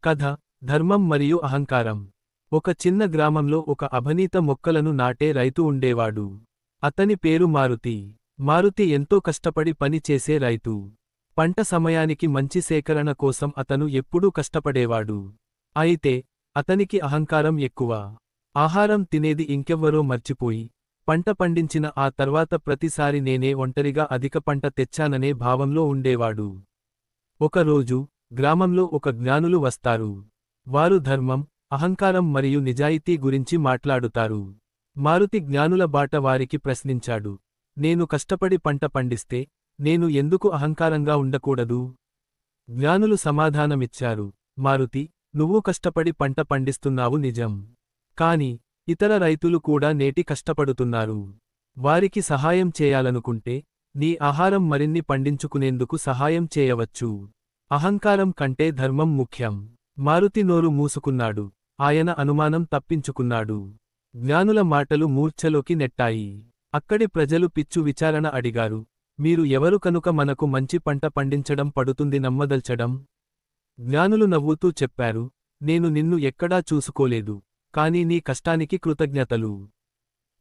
కథ ధర్మం మరియు అహంకారం. ఒక చిన్న గ్రామంలో ఒక అభనీత మొక్కలను నాటే రైతు ఉండేవాడు. అతని పేరు మారుతి. మారుతి ఎంతో కష్టపడి పని చేసే రైతు. పంట సమయానికి మంచి సేకరణ కోసం అతను ఎప్పుడూ కష్టపడేవాడు. అయితే అతనికి అహంకారం ఎక్కువ. ఆహారం తినేది ఇంకెవ్వరో మర్చిపోయి, పంట పండించిన ఆ తర్వాత ప్రతిసారి నేనే ఒంటరిగా అధిక పంట తెచ్చాననే భావంలో ఉండేవాడు. ఒకరోజు గ్రామంలో ఒక జ్ఞానులు వస్తారు. వారు ధర్మం, అహంకారం మరియు నిజాయితీ గురించి మాట్లాడుతారు. మారుతి జ్ఞానుల బాట వారికి ప్రశ్నించాడు. నేను కష్టపడి పంట పండిస్తే నేను ఎందుకు అహంకారంగా ఉండకూడదు? జ్ఞానులు సమాధానమిచ్చారు. మారుతి, నువ్వు కష్టపడి పంట పండిస్తున్నావు నిజం. కాని ఇతర రైతులు కూడా నేటి కష్టపడుతున్నారు. వారికి సహాయం చేయాలనుకుంటే నీ ఆహారం మరిన్ని పండించుకునేందుకు సహాయం చేయవచ్చు. అహంకారం కంటే ధర్మం ముఖ్యం. మారుతి నోరు మూసుకున్నాడు. ఆయన అనుమానం తప్పించుకున్నాడు. జ్ఞానుల మాటలు మూర్ఛలోకి నెట్టాయి. అక్కడి ప్రజలు పిచ్చు విచారణ అడిగారు. మీరు ఎవరు కనుక మనకు మంచి పంట పండించడం పడుతుంది నమ్మదల్చడం? జ్ఞానులు నవ్వుతూ చెప్పారు, నేను నిన్ను ఎక్కడా చూసుకోలేదు, కాని నీ కష్టానికి కృతజ్ఞతలు.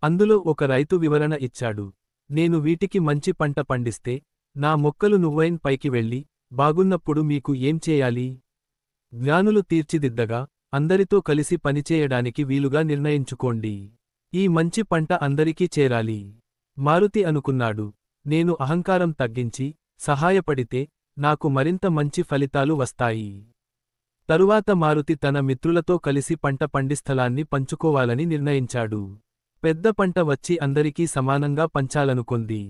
అందులో ఒక రైతు వివరణ ఇచ్చాడు. నేను వీటికి మంచి పంట పండిస్తే నా మొక్కలు నువ్వైన్ పైకి వెళ్ళి బాగున్నప్పుడు మీకు ఏం చేయాలి? జ్ఞానులు తీర్చిదిద్దగా, అందరితో కలిసి పనిచేయడానికి వీలుగా నిర్ణయించుకోండి. ఈ మంచి పంట అందరికీ చేరాలి. మారుతి అనుకున్నాడు, నేను అహంకారం తగ్గించి సహాయపడితే నాకు మరింత మంచి ఫలితాలు వస్తాయి. తరువాత మారుతి తన మిత్రులతో కలిసి పంట పండిస్థలాన్ని పంచుకోవాలని నిర్ణయించాడు. పెద్ద పంట వచ్చి అందరికీ సమానంగా పంచాలనుకొంది.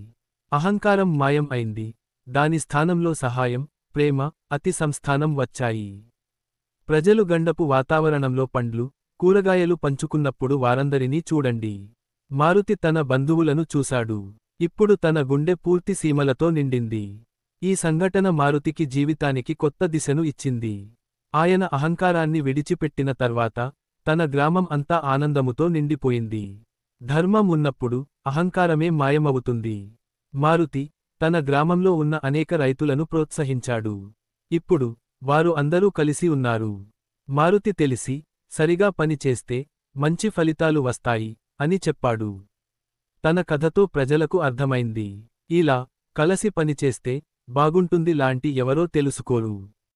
అహంకారం మాయం అయింది. దాని స్థానంలో సహాయం, ప్రేమ, అతి సంస్థానం వచ్చాయి. ప్రజలు గండపు వాతావరణంలో పండ్లు, కూరగాయలు పంచుకున్నప్పుడు వారందరినీ చూడండి. మారుతి తన బంధువులను చూశాడు. ఇప్పుడు తన గుండె పూర్తి సీమలతో నిండింది. ఈ సంఘటన మారుతికి జీవితానికి కొత్త దిశను ఇచ్చింది. ఆయన అహంకారాన్ని విడిచిపెట్టిన తర్వాత తన గ్రామం అంతా ఆనందముతో నిండిపోయింది. ధర్మం ఉన్నప్పుడు అహంకారమే మాయమవుతుంది. మారుతి తన గ్రామంలో ఉన్న అనేక రైతులను ప్రోత్సహించాడు. ఇప్పుడు వారు అందరూ కలిసి ఉన్నారు. మారుతి తెలిసి, సరిగా పనిచేస్తే మంచి ఫలితాలు వస్తాయి అని చెప్పాడు. తన కథతో ప్రజలకు అర్థమైంది. ఇలా కలసి పనిచేస్తే బాగుంటుంది లాంటి ఎవరో తెలుసుకోరు.